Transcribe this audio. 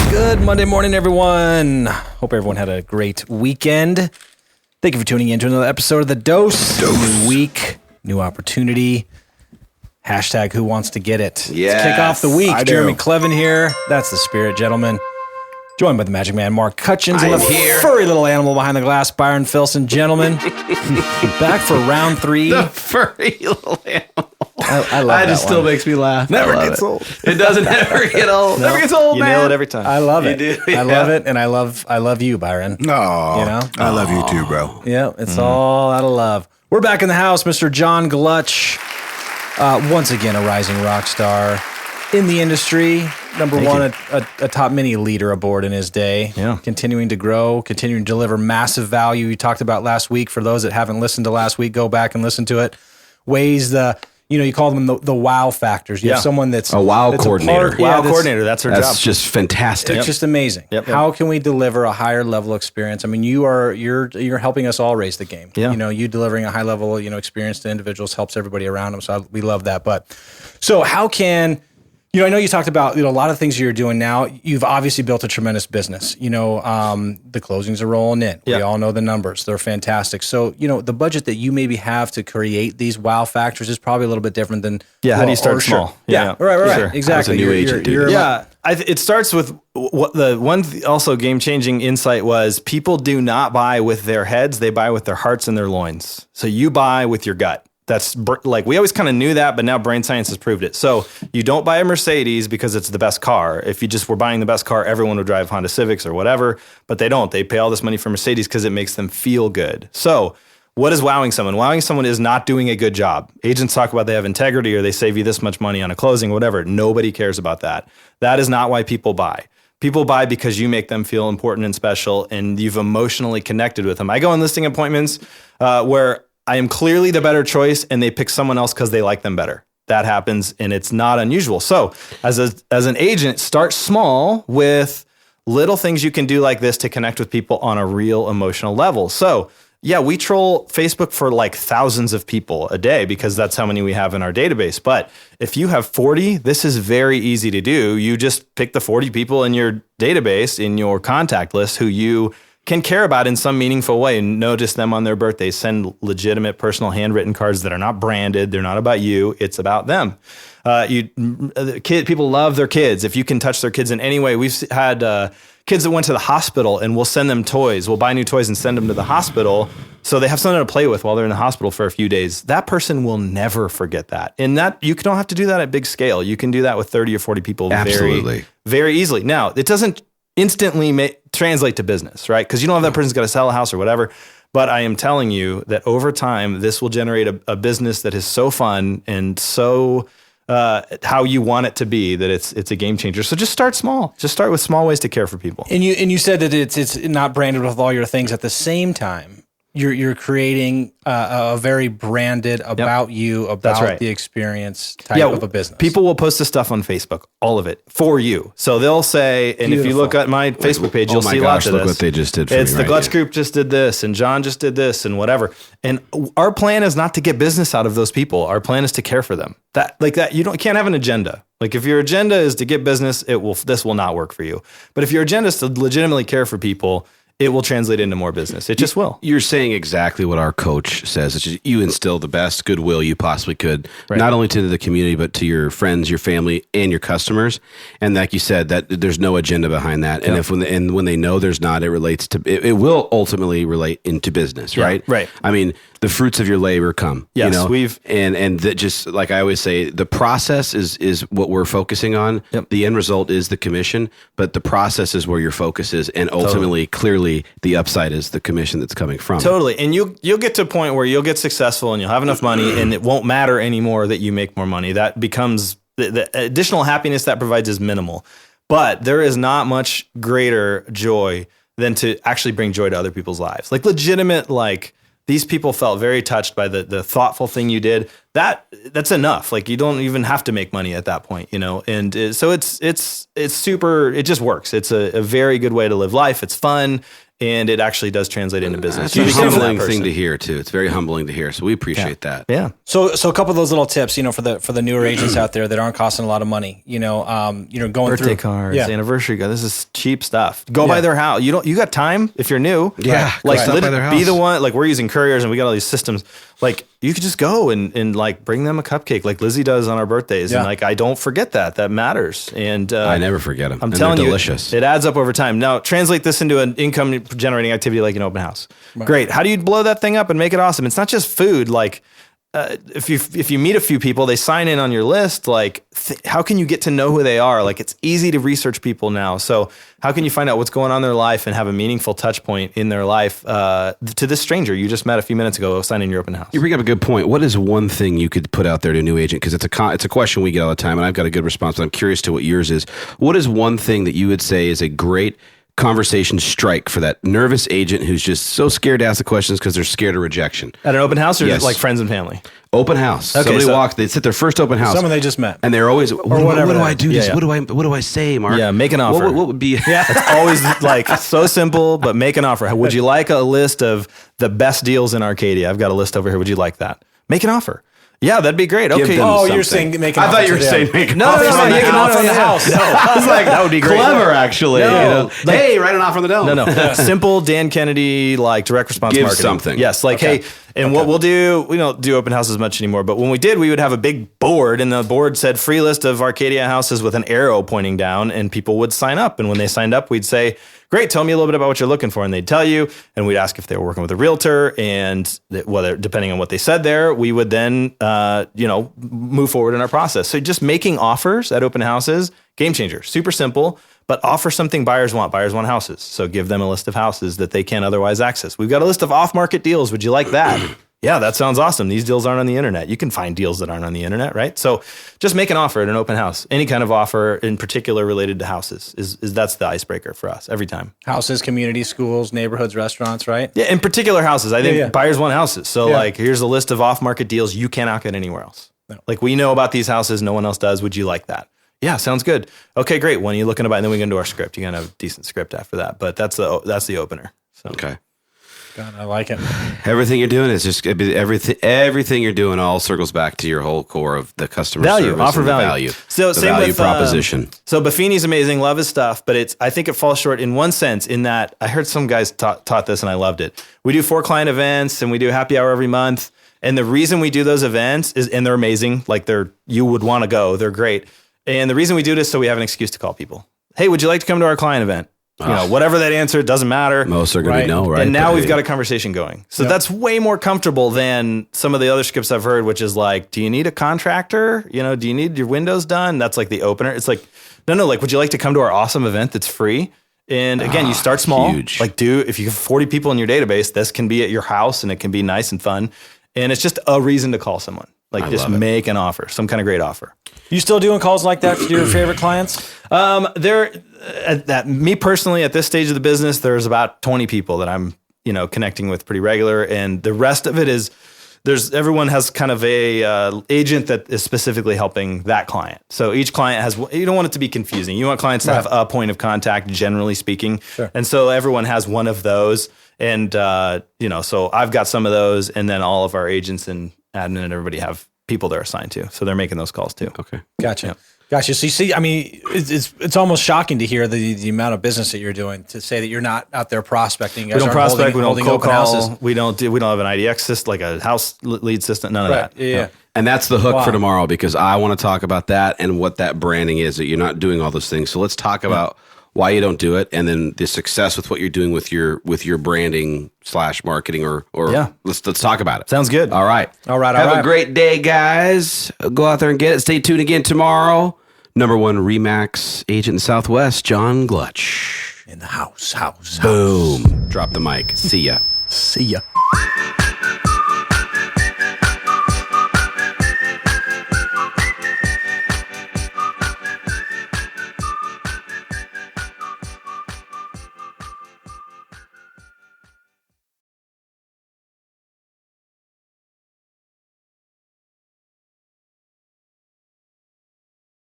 Good Monday morning, everyone. Hope everyone had a great weekend. Thank you for tuning in to another episode of The Dose. New week, new opportunity. Hashtag who wants to get it. Yes, let's kick off the week. I Jereme do. Kleven here. That's the spirit, gentlemen. Joined by the magic man, Mark Hutchins, and I'm the here. furry little animal behind the glass, Byron Filson. Gentlemen, back for round 3. The furry little animal. I love That that just still one. makes me laugh. Never gets old. It doesn't ever get old. Never gets old, You man. nail it every time. I love it. You do, I love it, and I love you, Byron. Oh, You know? I love you too, bro. Yeah, it's all out of love. We're back in the house, Mr. John Gluch. Once again, a rising rock star in the industry. Number one, a top mini leader aboard in his day. Yeah. Continuing to grow, continuing to deliver massive value. You talked about last week. For those that haven't listened to last week, go back and listen to it. You call them the wow factors. You have someone that's A wow that's coordinator. Wow coordinator, that's her job. That's just fantastic. It's just amazing. Yep. How can we deliver a higher level experience? I mean, you're helping us all raise the game. Yeah. You know, you delivering a high level, experience to individuals helps everybody around them. So we love that. But so how can, I know you talked about, a lot of things you're doing now. You've obviously built a tremendous business. The closings are rolling in. Yeah. We all know the numbers. They're fantastic. So, the budget that you maybe have to create these wow factors is probably a little bit different than. How do you start or small? Yeah. Right. Sure. Exactly. How's a new agent do this? Yeah, it starts with what the one also game-changing insight was: people do not buy with their heads; they buy with their hearts and their loins. So you buy with your gut. That's like we always kind of knew that, but now brain science has proved it. So you don't buy a Mercedes because it's the best car. If you just were buying the best car, everyone would drive Honda Civics or whatever, but they don't. They pay all this money for Mercedes because it makes them feel good. So what is wowing someone? Wowing someone is not doing a good job. Agents talk about they have integrity or they save you this much money on a closing, whatever. Nobody cares about that. That is not why people buy. People buy because you make them feel important and special and you've emotionally connected with them. I go on listing appointments where I am clearly the better choice and they pick someone else because they like them better. That happens and it's not unusual. So as an agent, start small with little things you can do like this to connect with people on a real emotional level. So yeah, we troll Facebook for like thousands of people a day because that's how many we have in our database. But if you have 40, this is very easy to do. You just pick the 40 people in your database, in your contact list who you can care about in some meaningful way and notice them on their birthdays. Send legitimate personal handwritten cards that are not branded. They're not about you. It's about them. People love their kids. If you can touch their kids in any way, we've had kids that went to the hospital and we'll send them toys. We'll buy new toys and send them to the hospital so they have something to play with while they're in the hospital for a few days. That person will never forget that. And that you don't have to do that at big scale. You can do that with 30 or 40 people Absolutely. very, very easily. Now, it doesn't instantly translate to business, right? Because you don't have that person's got to sell a house or whatever. But I am telling you that over time, this will generate a business that is so fun and so how you want it to be that it's a game changer. So just start small. Just start with small ways to care for people. And you said that it's not branded with all your things. At the same time, you're creating a very branded about you, about right. the experience type of a business. People will post this stuff on Facebook, all of it, for you. So they'll say, and if you look at my Facebook page, you'll see lots of this. Look what they just did for It's me the right Gluch here. group just did this, and John just did this, and whatever. And our plan is not to get business out of those people. Our plan is to care for them. You can't have an agenda. Like if your agenda is to get business, this will not work for you. But if your agenda is to legitimately care for people, it will translate into more business. It just will. You're saying exactly what our coach says. It's just, you instill the best goodwill you possibly could, not only to the community, but to your friends, your family, and your customers. And like you said, that there's no agenda behind that. And when they know there's not, it relates to, it will ultimately relate into business, right? Right. I mean, the fruits of your labor come. Yes, and that just like I always say, the process is what we're focusing on. Yep. The end result is the commission, but the process is where your focus is, and ultimately, clearly, the upside is the commission that's coming from. Totally. And you'll get to a point where you'll get successful and you'll have enough money and it won't matter anymore that you make more money. That becomes the additional happiness that provides is minimal. But there is not much greater joy than to actually bring joy to other people's lives. Like legitimate, these people felt very touched by the thoughtful thing you did. That's enough. Like you don't even have to make money at that point, And so it's super. It just works. It's a very good way to live life. It's fun, and it actually does translate into business. It's a You become that humbling person. thing to hear too. It's very humbling to hear. So we appreciate that. Yeah. So a couple of those little tips, for the newer agents out there that aren't costing a lot of money, going Birthday through cards, Yeah. anniversary cards. This is cheap stuff. Go by their house. You got time if you're new. Yeah, go Like stop by their be house. the one. Like we're using couriers and we got all these systems. Like you could just go and like bring them a cupcake like Lizzie does on our birthdays. Yeah. And like I don't forget that. That matters. And I never forget them. I'm and telling they're you, delicious. it adds up over time. Now, translate this into an income generating activity like an open house. Great. How do you blow that thing up and make it awesome? It's not just food. Like if you meet a few people, they sign in on your list. Like how can you get to know who they are? Like it's easy to research people now. So how can you find out what's going on in their life and have a meaningful touch point in their life to this stranger you just met a few minutes ago signing your open house? You bring up a good point. What is one thing you could put out there to a new agent? Because it's a question we get all the time, and I've got a good response, but I'm curious to what yours is. What is one thing that you would say is a great conversation strike for that nervous agent who's just so scared to ask the questions because they're scared of rejection? At an open house or Yes. just like friends and family? Open house. Okay, Somebody so- walks, they sit their first open house. Someone they just met. And they're always, what whatever do that I is. do this? Yeah. What do I say, Mark? Yeah, make an offer. What would be? Yeah, it's always like so simple, but make an offer. Would you like a list of the best deals in Arcadia? I've got a list over here. Would you like that? Make an offer. Yeah, that'd be great. Give Okay. them Oh, you're something. saying make an I offer thought you to were them. saying make an No, offer no, on make the an house. offer on the house. No. I was like, that would be clever, actually. No. Hey, write an offer on the dome. No. Simple Dan Kennedy, like direct response Give marketing. something. Yes. Like, hey, and what we'll do, we don't do open houses much anymore, but when we did, we would have a big board and the board said free list of Arcadia houses with an arrow pointing down and people would sign up. And when they signed up, we'd say, great, tell me a little bit about what you're looking for. And they'd tell you, and we'd ask if they were working with a realtor and whether, depending on what they said there, we would then, move forward in our process. So just making offers at open houses, game changer, super simple, but offer something buyers want. Buyers want houses. So give them a list of houses that they can't otherwise access. We've got a list of off-market deals. Would you like that? Yeah, that sounds awesome. These deals aren't on the internet. You can find deals that aren't on the internet, right? So just make an offer at an open house. Any kind of offer in particular related to houses is that's the icebreaker for us every time. Houses, community, schools, neighborhoods, restaurants, right? Yeah, in particular houses. I think Yeah. buyers want houses. So Yeah. like here's a list of off-market deals you cannot get anywhere else. No. Like we know about these houses, no one else does. Would you like that? Yeah, sounds good. Okay, great. When are you looking to buy? And then we go into our script. You're gonna have a decent script after that. But that's the opener. So Okay. God, I like it. Everything you're doing is just everything you're doing all circles back to your whole core of the customer Value, service offer and the value. So the same value with proposition. So Buffini's amazing, love his stuff, but I think it falls short in one sense in that I heard some guys taught this and I loved it. We do 4 client events and we do happy hour every month. And the reason we do those events is, and they're amazing, like you would want to go, they're great. And the reason we do this is so we have an excuse to call people. Hey, would you like to come to our client event? Whatever that answer, it doesn't matter. Most are going Right. to know, right? And now But we've hey, got a conversation going. So that's way more comfortable than some of the other scripts I've heard, which is like, do you need a contractor? Do you need your windows done? That's like the opener. It's like, no, like, would you like to come to our awesome event that's free? And again, you start small. huge. Like, if you have 40 people in your database, this can be at your house and it can be nice and fun. And it's just a reason to call someone. Like, just love it. make an offer, some kind of great offer. You still doing calls like that to your favorite clients? Me personally, at this stage of the business, there's about 20 people that I'm, connecting with pretty regular. And the rest of it is everyone has kind of a agent that is specifically helping that client. So each client you don't want it to be confusing. You want clients to have a point of contact, generally speaking. Sure. And so everyone has one of those. And, so I've got some of those, and then all of our agents and admin and everybody have people they're assigned to. So they're making those calls too. Okay. Gotcha. Gotcha. So you see, I mean, it's almost shocking to hear the amount of business that you're doing, to say that you're not out there prospecting. You We guys don't aren't prospect. We don't holding cold open call. houses. We don't have an IDX system, like a house lead system. None of Right. that. Yeah. And that's the hook Wow. for tomorrow, because I want to talk about that and what that branding is, that you're not doing all those things. So let's talk about why you don't do it, and then the success with what you're doing with your branding / marketing or Yeah. let's talk about it. Sounds good. All right. All Have right. a great day, guys. Go out there and get it. Stay tuned again tomorrow. Number 1 Remax agent in the Southwest, John Gluch. In the house. Boom. Drop the mic. See ya. See ya.